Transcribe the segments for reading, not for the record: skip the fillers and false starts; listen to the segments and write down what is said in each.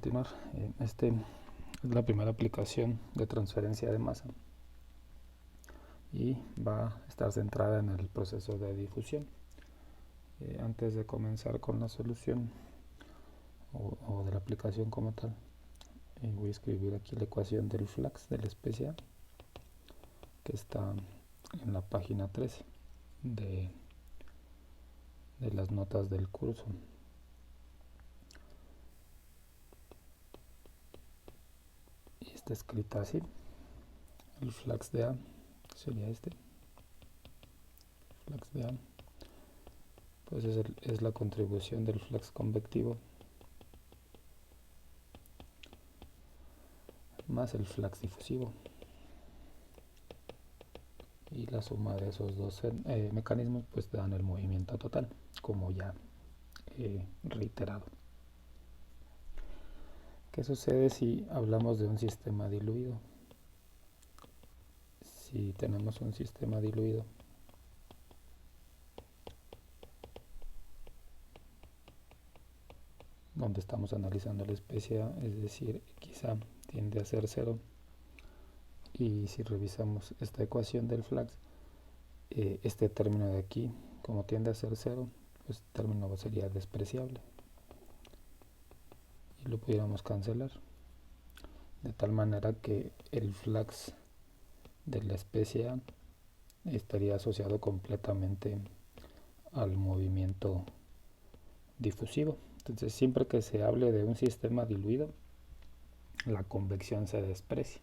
continuar. Este es la primera aplicación de transferencia de masa y va a estar centrada en el proceso de difusión. Antes de comenzar con la solución o de la aplicación como tal, voy a escribir aquí la ecuación del flux de la especie A, que está en la página 13 de las notas del curso. Y está escrita así: el flux de A sería este. Flux de A pues es la contribución del flux convectivo más el flux difusivo, y la suma de esos dos mecanismos pues dan el movimiento total, como ya he reiterado. ¿Qué sucede si hablamos de un sistema diluido? Si tenemos un sistema diluido, donde estamos analizando la especie A, es decir, quizá tiende a ser cero, y si revisamos esta ecuación del flux, este término de aquí, como tiende a ser cero, pues el término sería despreciable y lo pudiéramos cancelar, de tal manera que el flux de la especie A estaría asociado completamente al movimiento difusivo. Entonces, siempre que se hable de un sistema diluido, la convección se desprecia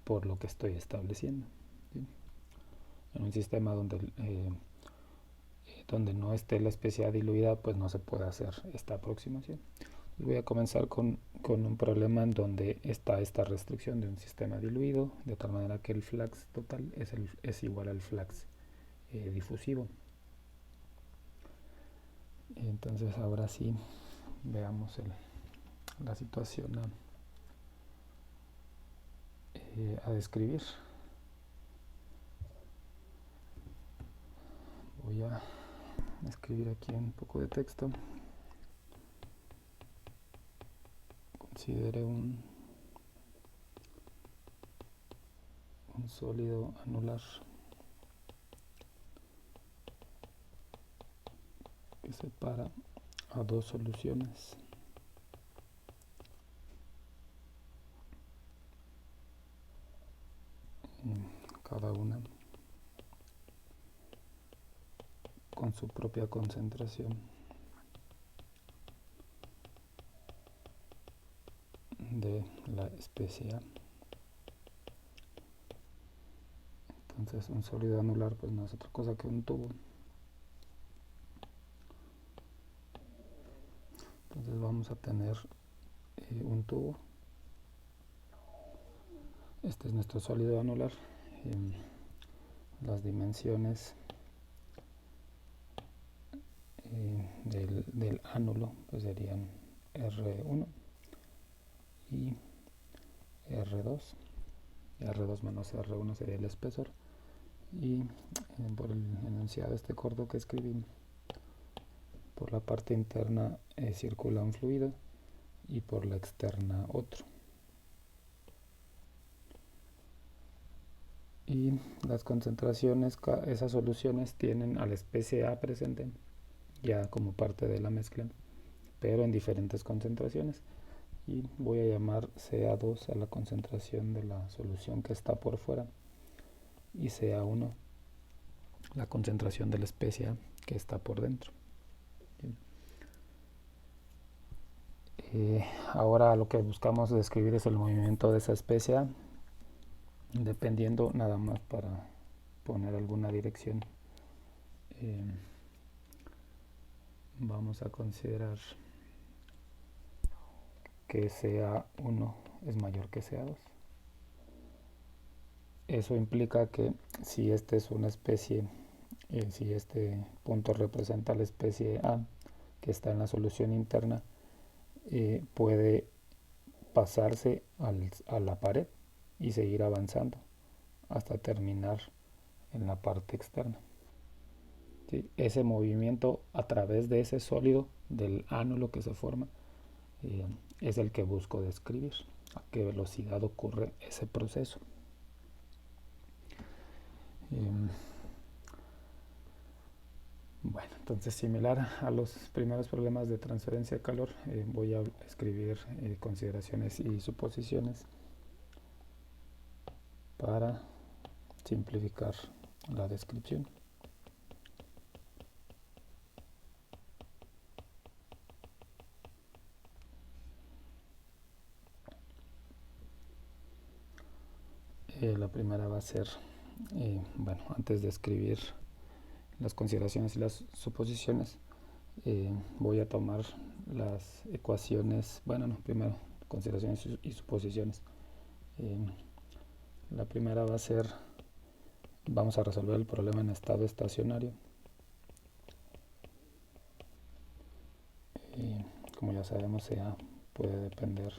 por lo que estoy estableciendo, ¿sí? En un sistema donde no esté la especie A diluida, pues no se puede hacer esta aproximación. Voy a comenzar con un problema en donde está esta restricción de un sistema diluido, de tal manera que el flux total es igual al flux difusivo. Entonces ahora sí, veamos la situación a describir. Voy a escribir aquí un poco de texto. Considere un sólido anular que separa a dos soluciones cada una con su propia concentración de la especie A. Entonces un sólido anular pues no es otra cosa que un tubo. Entonces vamos a tener un tubo. Este es nuestro sólido anular. Las dimensiones del ánulo pues serían R1 y R2. R2 menos R1 sería el espesor, y por el enunciado este corto que escribí, por la parte interna circula un fluido y por la externa otro. Y las concentraciones, esas soluciones tienen a la especie A presente ya como parte de la mezcla, pero en diferentes concentraciones. Y voy a llamar Ca2 a la concentración de la solución que está por fuera, y Ca1 la concentración de la especie A que está por dentro. Ahora lo que buscamos describir es el movimiento de esa especie A, dependiendo, nada más para poner alguna dirección. Vamos a considerar que Ca1 es mayor que Ca2. Eso implica que si este es una especie, si este punto representa la especie A que está en la solución interna, puede pasarse a la pared y seguir avanzando hasta terminar en la parte externa. ¿Sí? Ese movimiento a través de ese sólido, del ánulo que se forma, eh, es el que busco describir, a qué velocidad ocurre ese proceso. Bueno, entonces similar a los primeros problemas de transferencia de calor, voy a escribir consideraciones y suposiciones para simplificar la descripción. La primera va a ser, bueno, antes de escribir las consideraciones y las suposiciones, voy a tomar las ecuaciones, bueno, no, primero consideraciones y suposiciones. La primera va a ser, vamos a resolver el problema en estado estacionario. Como ya sabemos, EA puede depender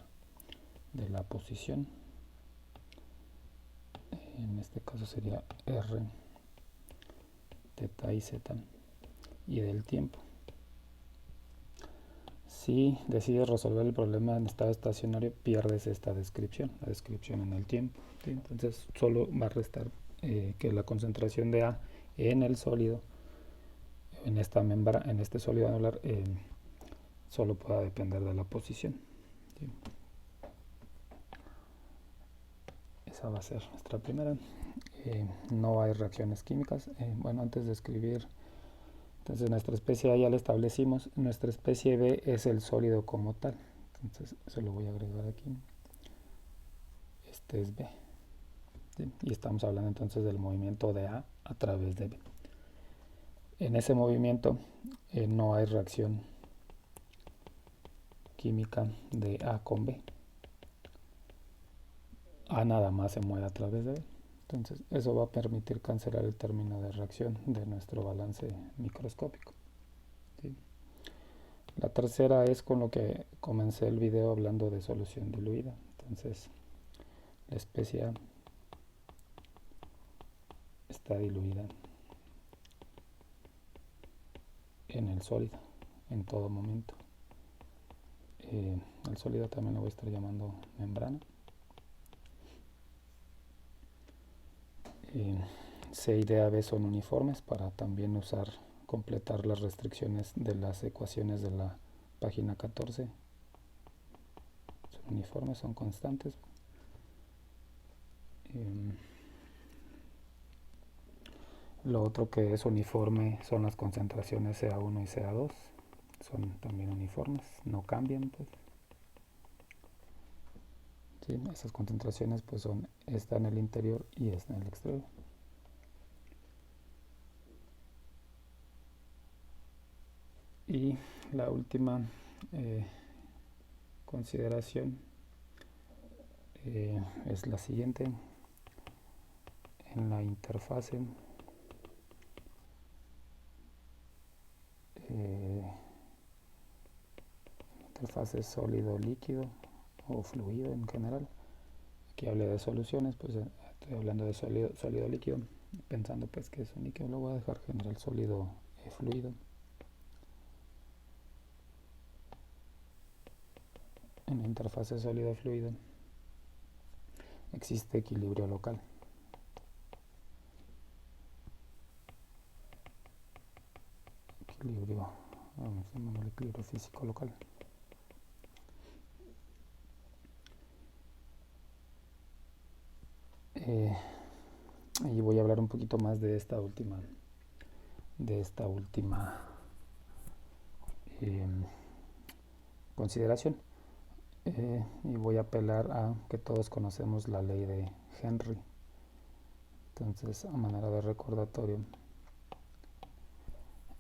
de la posición. En este caso sería R, teta y z, y del tiempo. Si decides resolver el problema en estado estacionario, pierdes esta descripción, la descripción en el tiempo, ¿sí? Entonces solo va a restar que la concentración de A en el sólido, en esta membrana, en este sólido anular, solo pueda depender de la posición, ¿sí? Esa va a ser nuestra primera. No hay reacciones químicas. Bueno, antes de escribir, entonces nuestra especie A ya la establecimos, nuestra especie B es el sólido como tal, entonces eso lo voy a agregar aquí. Este es B, ¿sí? Y estamos hablando entonces del movimiento de A través de B. En ese movimiento no hay reacción química de A con B. A nada más se mueve a través de B. Entonces eso va a permitir cancelar el término de reacción de nuestro balance microscópico, ¿sí? La tercera es con lo que comencé el video hablando de solución diluida. Entonces la especie A está diluida en el sólido en todo momento. El sólido también lo voy a estar llamando membrana. C y D a B son uniformes para también completar las restricciones de las ecuaciones de la página 14. Son uniformes, son constantes. Lo otro que es uniforme son las concentraciones CA1 y CA2. Son también uniformes, no cambian, pues. ¿Sí? Esas concentraciones pues esta en el interior y esta en el exterior. Y la última consideración es la siguiente. En la interfase sólido-líquido o fluido en general. Aquí hablé de soluciones, pues estoy hablando de sólido-líquido, pensando pues que es un líquido, lo voy a dejar general sólido-fluido. En la interfase sólido-fluido existe equilibrio local. El equilibrio físico local. Y voy a hablar un poquito más de esta última consideración. Y voy a apelar a que todos conocemos la ley de Henry. Entonces, a manera de recordatorio,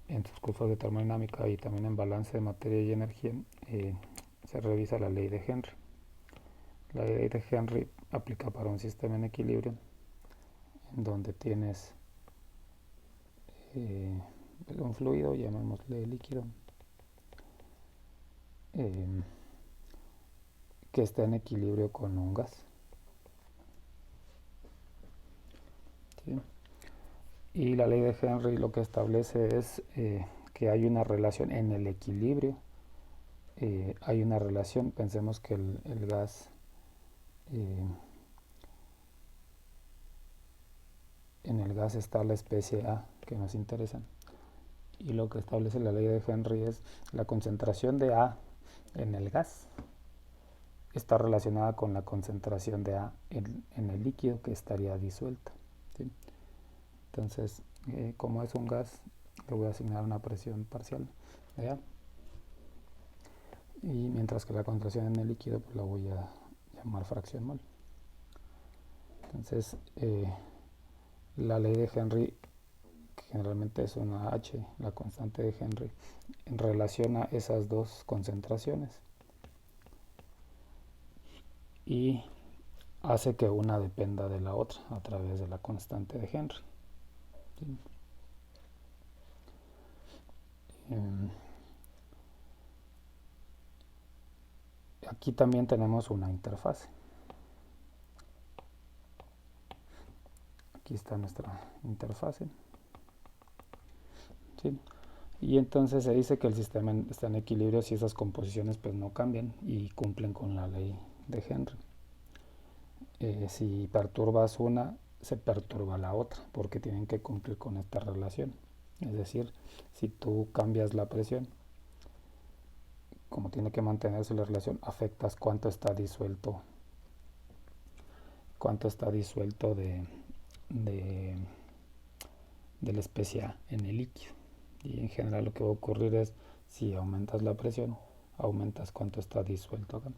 en sus cursos de termodinámica y también en balance de materia y energía, se revisa la ley de Henry. La ley de Henry aplica para un sistema en equilibrio, en donde tienes un fluido, llamémosle líquido, que está en equilibrio con un gas, ¿sí? Y la ley de Henry lo que establece es que hay una relación en el equilibrio hay una relación. Pensemos que el gas, eh, en el gas está la especie A que nos interesa, y lo que establece la ley de Henry es la concentración de A en el gas está relacionada con la concentración de A en el líquido que estaría disuelta, ¿sí? Entonces, como es un gas, le voy a asignar una presión parcial de A, y mientras que la concentración en el líquido pues la voy a llamar fracción mol. Entonces, la ley de Henry, que generalmente es una H, la constante de Henry, relaciona esas dos concentraciones y hace que una dependa de la otra a través de la constante de Henry, ¿sí? Aquí también tenemos una interfase. Aquí está nuestra interfase, ¿sí? Y entonces se dice que el sistema está en equilibrio si esas composiciones pues no cambian y cumplen con la ley de Henry. Si perturbas una, se perturba la otra, porque tienen que cumplir con esta relación. Es decir, si tú cambias la presión, como tiene que mantenerse la relación, afectas cuánto está disuelto de, de la especie A en el líquido. Y en general lo que va a ocurrir es, si aumentas la presión, aumentas cuánto está disuelto acá,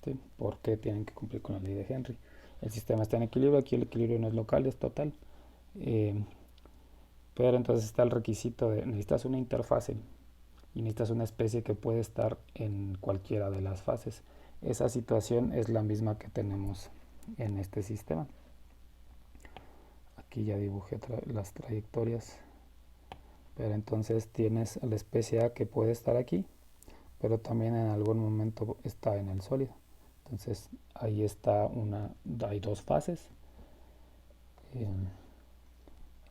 ¿sí? Porque tienen que cumplir con la ley de Henry. El sistema está en equilibrio, aquí el equilibrio no es local, es total. Pero entonces está el requisito de necesitas una interfase y necesitas una especie que puede estar en cualquiera de las fases. Esa situación es la misma que tenemos en este sistema. Aquí ya dibujé las trayectorias, pero entonces tienes la especie A que puede estar aquí, pero también en algún momento está en el sólido. Entonces ahí está hay dos fases.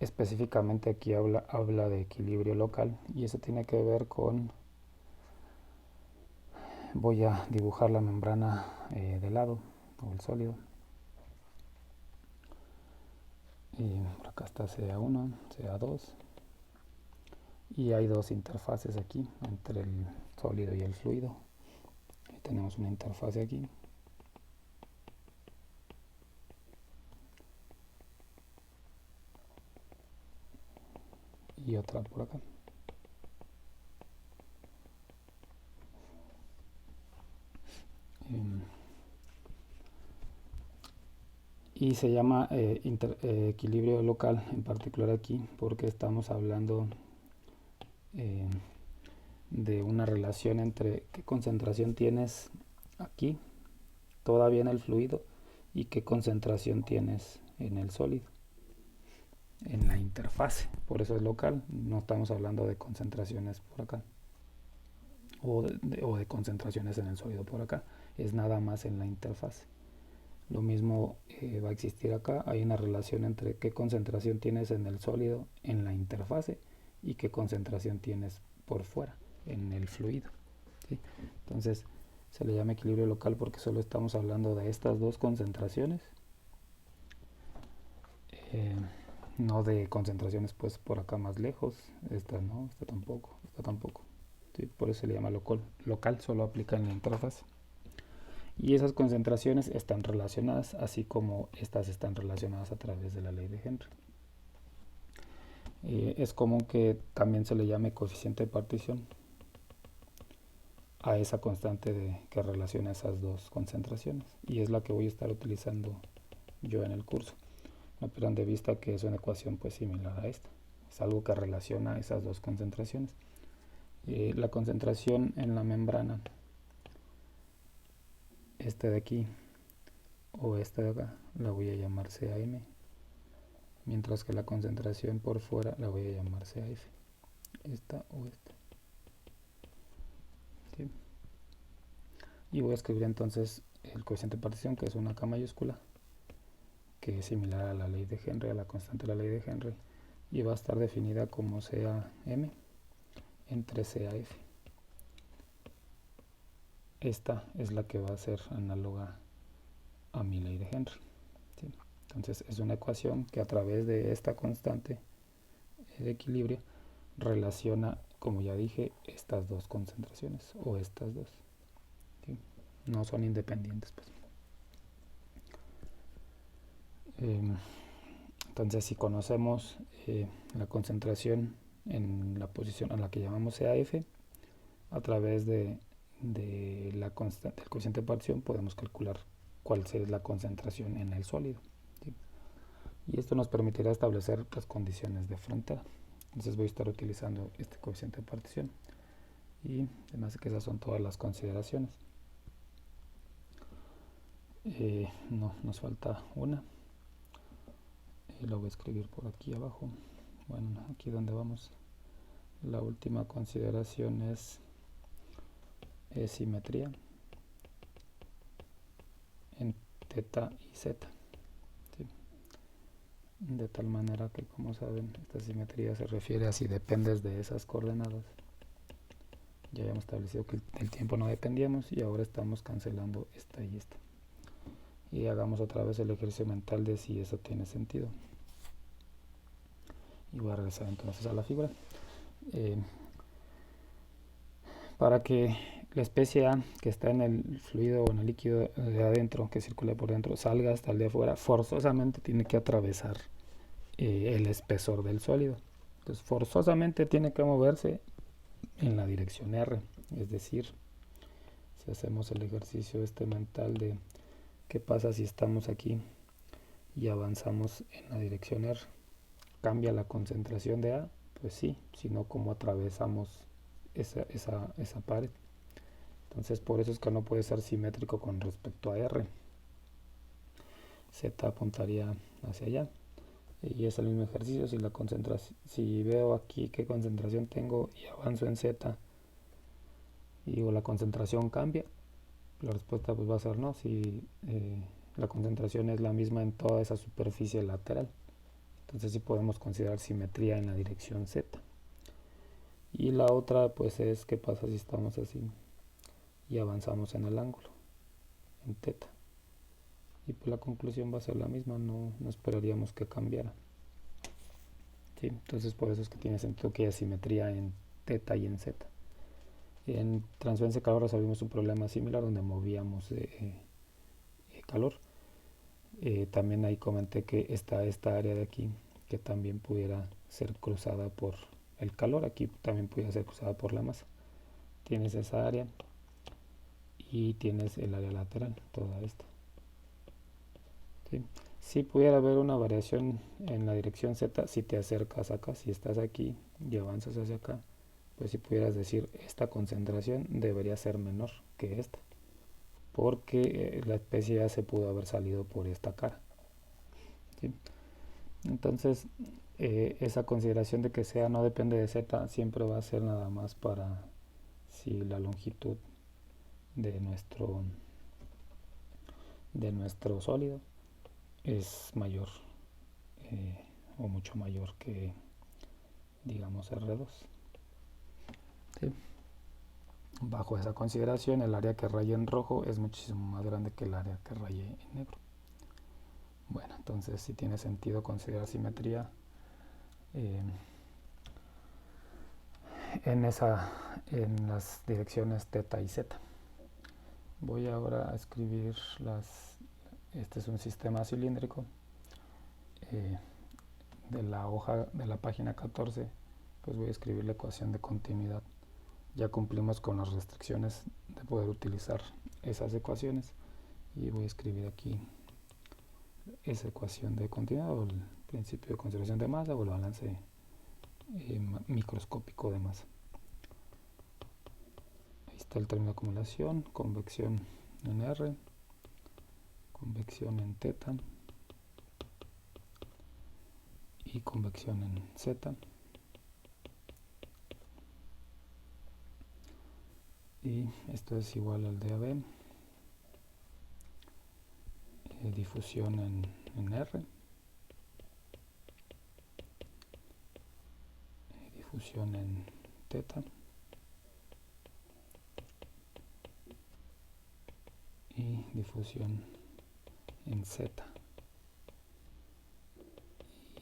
Específicamente aquí habla de equilibrio local, y eso tiene que ver con, voy a dibujar la membrana de lado, o el sólido. Y por acá está CA1, CA2, y hay dos interfaces aquí entre el sólido y el fluido. Ahí tenemos una interfase aquí y otra por acá. Y se llama equilibrio local en particular aquí porque estamos hablando de una relación entre qué concentración tienes aquí todavía en el fluido y qué concentración tienes en el sólido, en la interfase. Por eso es local, no estamos hablando de concentraciones por acá o de concentraciones en el sólido por acá, es nada más en la interfase. Lo mismo va a existir acá, hay una relación entre qué concentración tienes en el sólido en la interfase y qué concentración tienes por fuera en el fluido, ¿sí? Entonces se le llama equilibrio local porque solo estamos hablando de estas dos concentraciones, no de concentraciones pues por acá más lejos, esta no, esta tampoco, ¿sí? Por eso se le llama local, solo aplica en la interfase. Y esas concentraciones están relacionadas, así como estas están relacionadas a través de la ley de Henry. Es común que también se le llame coeficiente de partición a esa constante que relaciona esas dos concentraciones, y es la que voy a estar utilizando yo en el curso. No pierdan de vista que es una ecuación pues similar a esta, es algo que relaciona esas dos concentraciones. La concentración en la membrana, este de aquí o esta de acá, la voy a llamar CAM, mientras que la concentración por fuera la voy a llamar CAF, esta o esta, ¿sí? Y voy a escribir entonces el coeficiente de partición, que es una K mayúscula, que es similar a la ley de Henry, a la constante de la ley de Henry, y va a estar definida como CAM entre CAF. esta es la que va a ser análoga a mi ley de Henry, ¿sí? Entonces es una ecuación que a través de esta constante de equilibrio relaciona, como ya dije, estas dos concentraciones o estas dos, ¿sí? No son independientes, pues. Entonces si conocemos la concentración en la posición a la que llamamos CAF, a través de la constante, del coeficiente de partición, podemos calcular cuál es la concentración en el sólido, ¿sí? Y esto nos permitirá establecer las condiciones de frontera. Entonces voy a estar utilizando este coeficiente de partición y además que esas son todas las consideraciones. No, nos falta una y lo voy a escribir por aquí abajo. Bueno, aquí donde vamos, la última consideración es simetría en teta y zeta, ¿sí? De tal manera que, como saben, esta simetría se refiere a si dependes de esas coordenadas. Ya habíamos establecido que el tiempo no dependíamos y ahora estamos cancelando esta y esta. Y hagamos otra vez el ejercicio mental de si eso tiene sentido. Y voy a regresar entonces a la figura. Para que la especie A que está en el fluido o en el líquido de adentro, que circula por dentro, salga hasta el de afuera, forzosamente tiene que atravesar el espesor del sólido. Entonces forzosamente tiene que moverse en la dirección R. Es decir, si hacemos el ejercicio mental de qué pasa si estamos aquí y avanzamos en la dirección R, ¿cambia la concentración de A? Pues sí, sino cómo atravesamos esa pared. Entonces por eso es que no puede ser simétrico con respecto a R. Z apuntaría hacia allá. Y es el mismo ejercicio. Si veo aquí qué concentración tengo y avanzo en Z y digo la concentración cambia, la respuesta pues va a ser no, si la concentración es la misma en toda esa superficie lateral. Entonces sí podemos considerar simetría en la dirección Z. Y la otra pues es qué pasa si estamos así y avanzamos en el ángulo, en teta. Y pues la conclusión va a ser la misma, no esperaríamos que cambiara. ¿Sí? Entonces por eso es que tiene sentido que haya simetría en teta y en zeta. En transferencia de calor resolvimos un problema similar donde movíamos calor. También ahí comenté que está esta área de aquí que también pudiera ser cruzada por el calor, aquí también pudiera ser cruzada por la masa. Tienes esa área y tienes el área lateral, toda esta. ¿Sí? Si pudiera haber una variación en la dirección Z si te acercas acá, si estás aquí y avanzas hacia acá, pues si pudieras decir esta concentración debería ser menor que esta, porque la especie ya se pudo haber salido por esta cara, ¿sí? Entonces esa consideración de que sea no depende de Z siempre va a ser nada más para si la longitud de nuestro sólido es mayor o mucho mayor que, digamos, R2. ¿Sí? Bajo esa consideración, el área que raya en rojo es muchísimo más grande que el área que raye en negro. Bueno, entonces sí tiene sentido considerar simetría en las direcciones teta y zeta. Voy ahora a escribir este es un sistema cilíndrico. De la hoja de la página 14, pues voy a escribir la ecuación de continuidad. Ya cumplimos con las restricciones de poder utilizar esas ecuaciones y voy a escribir aquí esa ecuación de continuidad o el principio de conservación de masa o el balance microscópico de masa. Ahí está el término de acumulación, convección en R, convección en teta y convección en Z. Y esto es igual al de AB, difusión en R, difusión en teta y difusión en Z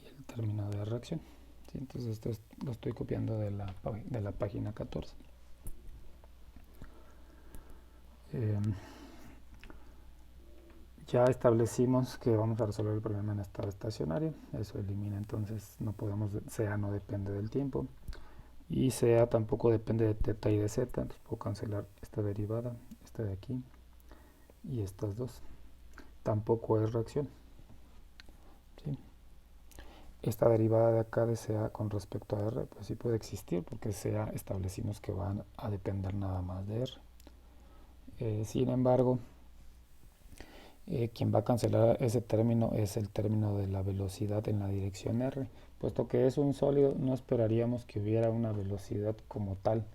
y el término de reacción. ¿Sí? Entonces esto lo estoy copiando de la página 14. Ya establecimos que vamos a resolver el problema en estado estacionario. Eso elimina, entonces no podemos, CA no depende del tiempo y CA tampoco depende de teta y de z. Entonces puedo cancelar esta derivada, esta de aquí y estas dos. Tampoco es reacción, ¿sí? Esta derivada de acá de CA con respecto a R, pues sí puede existir porque CA establecimos que van a depender nada más de R. Sin embargo, quien va a cancelar ese término es el término de la velocidad en la dirección R. Puesto que es un sólido, no esperaríamos que hubiera una velocidad como tal,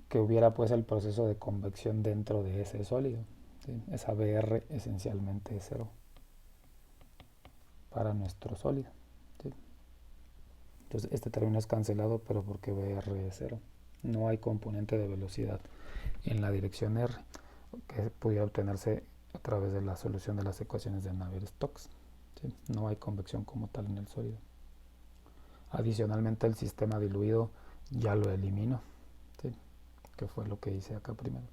que hubiera pues el proceso de convección dentro de ese sólido, ¿sí? Esa BR esencialmente es cero para nuestro sólido, ¿sí? Entonces este término es cancelado, pero porque BR es cero. No hay componente de velocidad en la dirección R, que pudiera obtenerse a través de la solución de las ecuaciones de Navier-Stokes, ¿sí? No hay convección como tal en el sólido. Adicionalmente el sistema diluido ya lo elimino, ¿sí? Que fue lo que hice acá primero.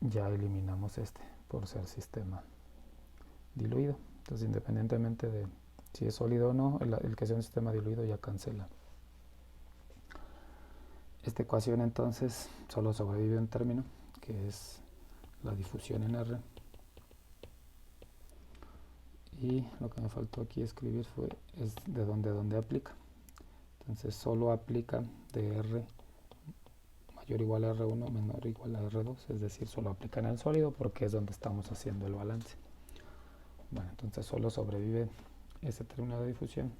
Ya eliminamos este por ser sistema diluido. Entonces independientemente de si es sólido o no, el que sea un sistema diluido ya cancela. Esta ecuación entonces solo sobrevive un término, que es la difusión en R. Y lo que me faltó aquí escribir es de dónde aplica. Entonces solo aplica de R mayor o igual a R1 menor o igual a R2, es decir, solo aplica en el sólido porque es donde estamos haciendo el balance. Bueno, entonces solo sobrevive ese término de difusión.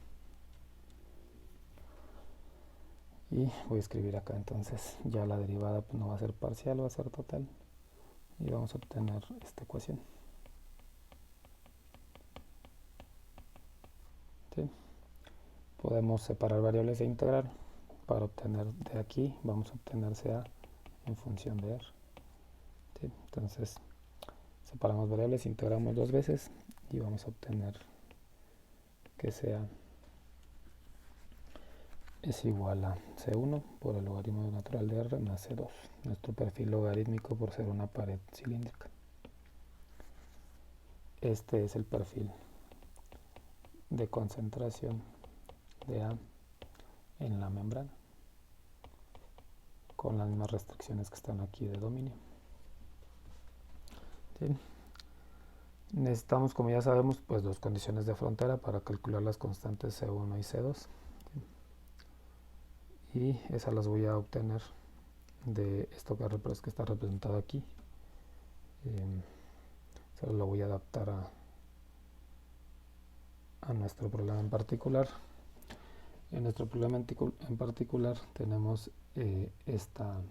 Y voy a escribir acá entonces, ya la derivada pues no va a ser parcial, va a ser total. Y vamos a obtener esta ecuación. ¿Sí? Podemos separar variables e integrar. Para obtener de aquí, vamos a obtener CA en función de R. ¿Sí? Entonces, separamos variables, integramos dos veces y vamos a obtener que CA es igual a C1 por el logaritmo natural de R más C2, nuestro perfil logarítmico por ser una pared cilíndrica. Este es el perfil de concentración de A en la membrana, con las mismas restricciones que están aquí de dominio. ¿Sí? Necesitamos, como ya sabemos, pues dos condiciones de frontera para calcular las constantes C1 y C2. ¿Sí? Y esas las voy a obtener de esto que está representado aquí. Solo lo voy a adaptar a nuestro problema en particular. En nuestro problema en particular tenemos esta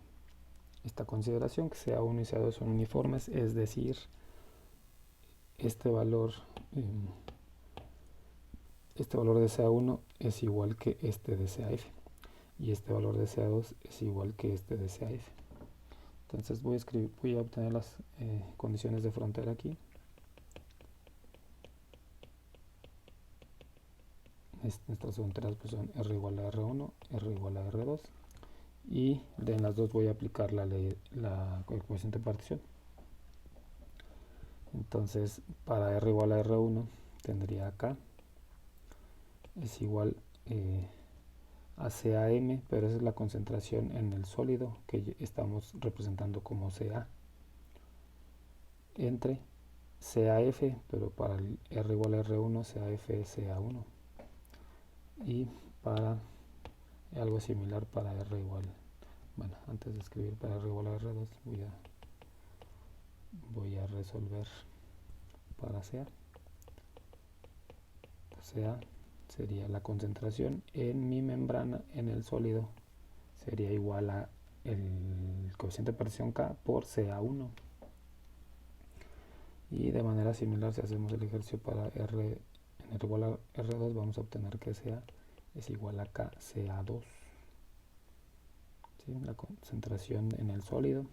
consideración, que CA1 y CA2 son uniformes, es decir, este valor de CA1 es igual que este de CAF y este valor de CA2 es igual que este de CAF. Entonces voy a obtener las condiciones de frontera aquí. Nuestras fronteras pues son R igual a R1, R igual a R2 y en las dos voy a aplicar la coeficiente de partición. Entonces para R igual a R1 tendría acá es igual a CAM, pero esa es la concentración en el sólido que estamos representando como CA, entre CAF, pero para el R igual a R1 CAF es CA1 y para algo similar para R igual, bueno, antes de escribir para R igual a R2 voy a resolver para CA. CA sería la concentración en mi membrana en el sólido, sería igual a el coeficiente de partición K por CA1. Y de manera similar, si hacemos el ejercicio para R en R igual a R2, vamos a obtener que CA es igual a KCA2. ¿sí? La concentración en el sólido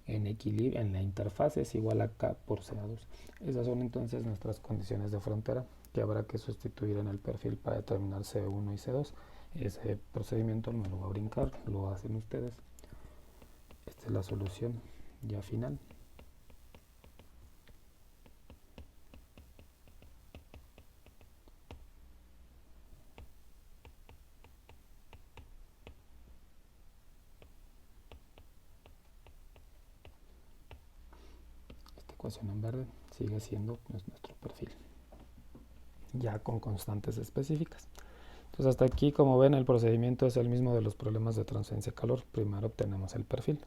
en equilibrio en la interfaz es igual a K por CA2. Esas son entonces nuestras condiciones de frontera que habrá que sustituir en el perfil para determinar C1 y C2. Ese procedimiento no me lo voy a brincar, lo hacen ustedes. Esta es la solución ya final. Esta ecuación en verde sigue siendo pues, nuestro perfil, ya con constantes específicas. Entonces hasta aquí, como ven, el procedimiento es el mismo de los problemas de transferencia de calor. Primero obtenemos el perfil.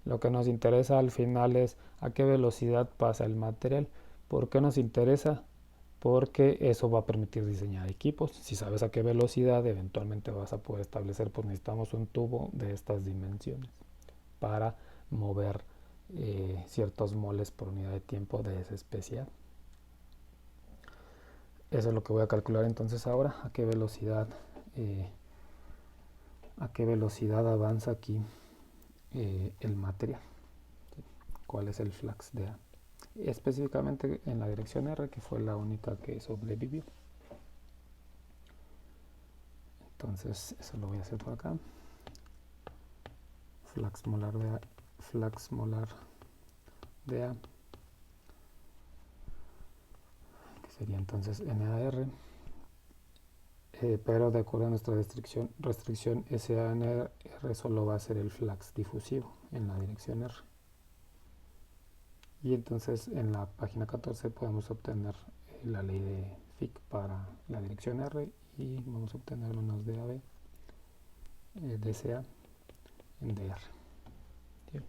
Lo que nos interesa al final es a qué velocidad pasa el material. ¿Por qué nos interesa? Porque eso va a permitir diseñar equipos. Si sabes a qué velocidad, eventualmente vas a poder establecer, pues necesitamos un tubo de estas dimensiones para mover ciertos moles por unidad de tiempo de esa especie. Eso es lo que voy a calcular entonces ahora, a qué velocidad avanza aquí el material, ¿sí? ¿Cuál es el flux de A? Específicamente en la dirección R, que fue la única que sobrevivió. Entonces eso lo voy a hacer por acá. Flux molar de A, que sería entonces NAR, pero de acuerdo a nuestra restricción SANR solo va a ser el flux difusivo en la dirección R. Y entonces en la página 14 podemos obtener la ley de Fick para la dirección R y vamos a obtener menos DAB DCA en DR. Bien.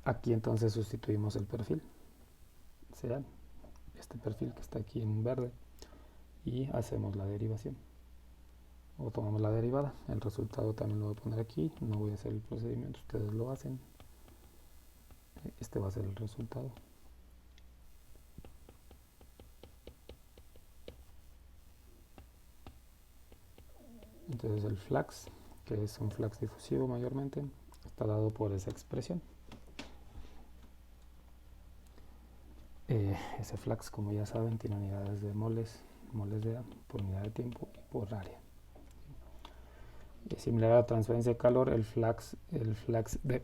Aquí entonces sustituimos el perfil, sea este perfil que está aquí en verde, y hacemos la derivación o tomamos la derivada. El resultado también lo voy a poner aquí, no voy a hacer el procedimiento, ustedes lo hacen. Este va a ser el resultado. Entonces el flux, que es un flux difusivo mayormente, está dado por esa expresión. Ese flux, como ya saben, tiene unidades de moles de A por unidad de tiempo y por área. Similar a la transferencia de calor, el flux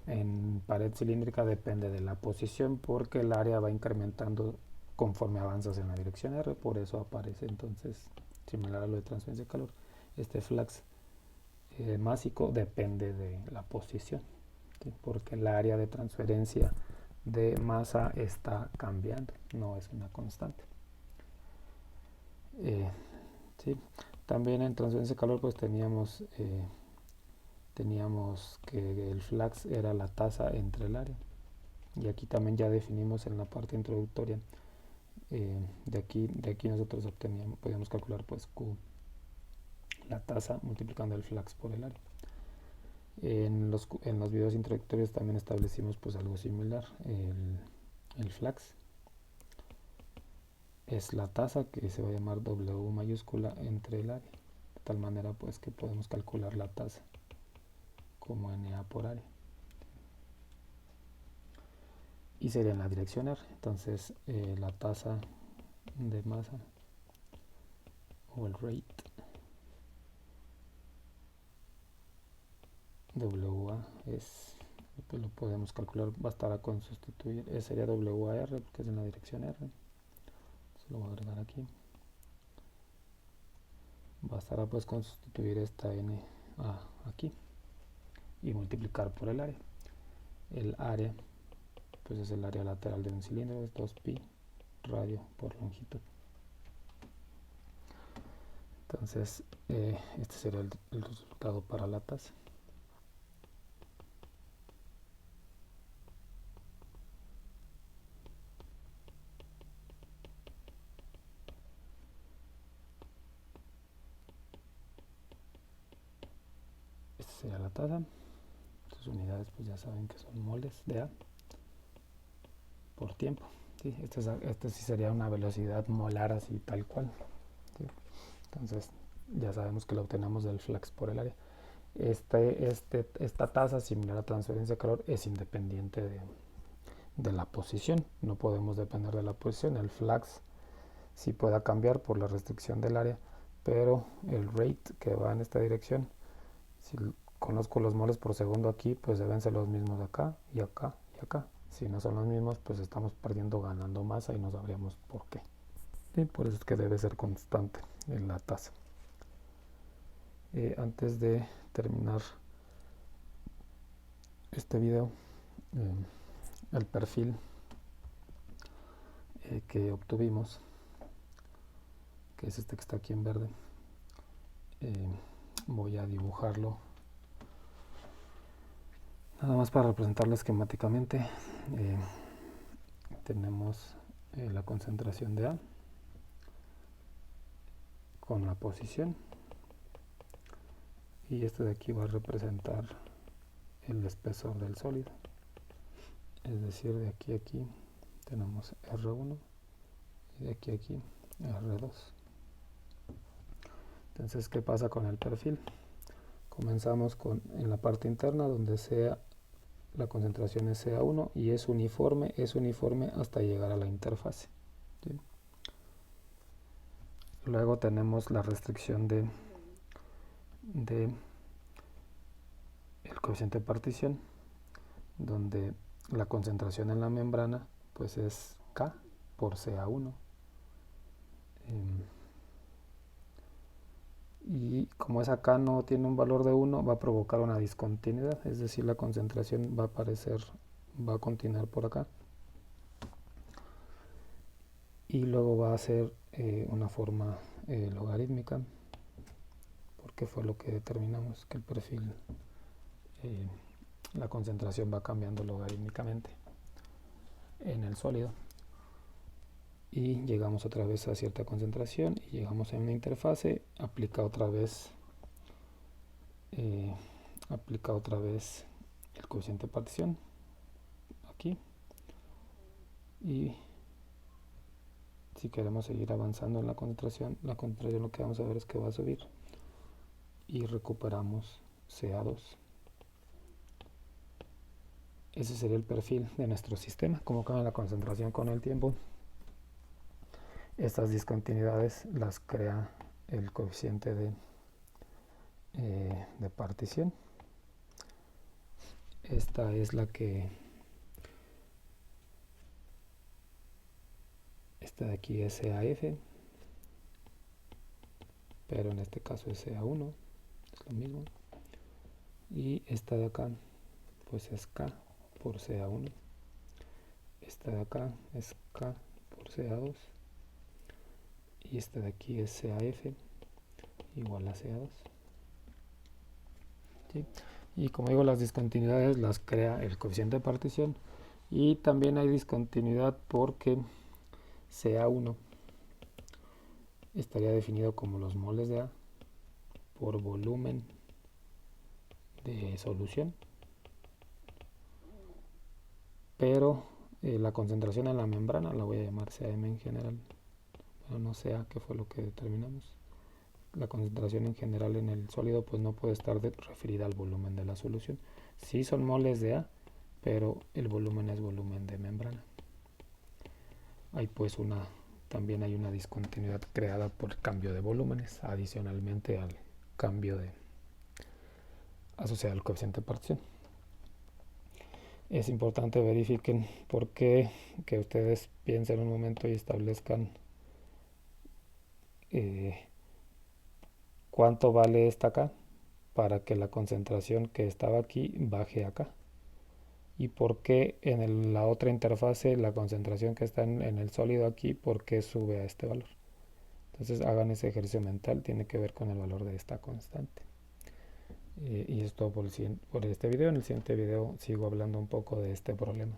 en pared cilíndrica depende de la posición porque el área va incrementando conforme avanzas en la dirección R, por eso aparece entonces, similar a lo de transferencia de calor, este flux másico depende de la posición, ¿sí? Porque el área de transferencia de masa está cambiando, no es una constante. ¿Sí? También en transferencia de calor pues teníamos que el flux era la tasa entre el área, y aquí también ya definimos en la parte introductoria, de aquí nosotros podíamos calcular pues Q, la tasa multiplicando el flux por el área. En los videos introductorios también establecimos pues algo similar. El flux es la tasa que se va a llamar W mayúscula entre el área, de tal manera pues que podemos calcular la tasa como NA por área, y sería en la dirección R. Entonces la tasa de masa o el rate WA es, pues lo podemos calcular, bastará con sustituir, sería WAR porque es en la dirección R, se lo voy a agregar aquí, bastará pues con sustituir esta NA aquí y multiplicar por el área. El área pues es el área lateral de un cilindro, es 2pi radio por longitud. Entonces este sería el resultado para la tasa. Esta sería la tasa. Sus unidades pues ya saben que son moles de A por tiempo. ¿Sí? Este sí sería una velocidad molar así tal cual, ¿sí? Entonces ya sabemos que lo obtenemos del flux por el área. Esta tasa similar a transferencia de calor es independiente de la posición. No podemos depender de la posición. El flux sí pueda cambiar por la restricción del área, pero el rate que va en esta dirección, si conozco los moles por segundo aquí, pues deben ser los mismos acá y acá y acá. Si no son los mismos, pues estamos perdiendo, ganando masa y no sabríamos por qué. Y por eso es que debe ser constante en la tasa. Antes de terminar este video, el perfil que obtuvimos, que es este que está aquí en verde, voy a dibujarlo nada más para representarlo esquemáticamente. Tenemos la concentración de A con la posición, y este de aquí va a representar el espesor del sólido, es decir, de aquí a aquí tenemos R1 y de aquí a aquí R2. Entonces, ¿qué pasa con el perfil? Comenzamos en la parte interna, donde sea la concentración es CA1 y es uniforme hasta llegar a la interfase. ¿Sí? Luego tenemos la restricción de el coeficiente de partición, donde la concentración en la membrana pues es K por CA1. Y como es acá no tiene un valor de 1, va a provocar una discontinuidad, es decir, la concentración va a continuar por acá y luego va a ser una forma logarítmica, porque fue lo que determinamos, que el perfil, la concentración va cambiando logarítmicamente en el sólido, y llegamos otra vez a cierta concentración y llegamos a una interfase, aplica otra vez el coeficiente de partición aquí, y si queremos seguir avanzando en la concentración lo que vamos a ver es que va a subir y recuperamos CA2. Ese sería el perfil de nuestro sistema, cómo cambia la concentración con el tiempo. Estas discontinuidades las crea el coeficiente de partición. Esta es esta de aquí es CAF, pero en este caso es CA1, es lo mismo. Y esta de acá pues es K por CA1. Esta de acá es K por CA2. Y esta de aquí es CAF igual a CA2. ¿Sí? Y como digo, las discontinuidades las crea el coeficiente de partición, y también hay discontinuidad porque CA1 estaría definido como los moles de A por volumen de solución, pero la concentración en la membrana la voy a llamar CAM en general, pero no sé a qué fue lo que determinamos. La concentración en general en el sólido pues no puede estar referida al volumen de la solución. Sí son moles de A, pero el volumen es volumen de membrana. Hay pues también hay una discontinuidad creada por el cambio de volúmenes, adicionalmente al cambio asociado al coeficiente de partición. Es importante verifiquen por qué, que ustedes piensen un momento y establezcan cuánto vale esta acá para que la concentración que estaba aquí baje acá, y por qué en la otra interfase la concentración que está en el sólido aquí, por qué sube a este valor. Entonces hagan ese ejercicio mental, tiene que ver con el valor de esta constante. Y es todo por este video. En el siguiente video sigo hablando un poco de este problema.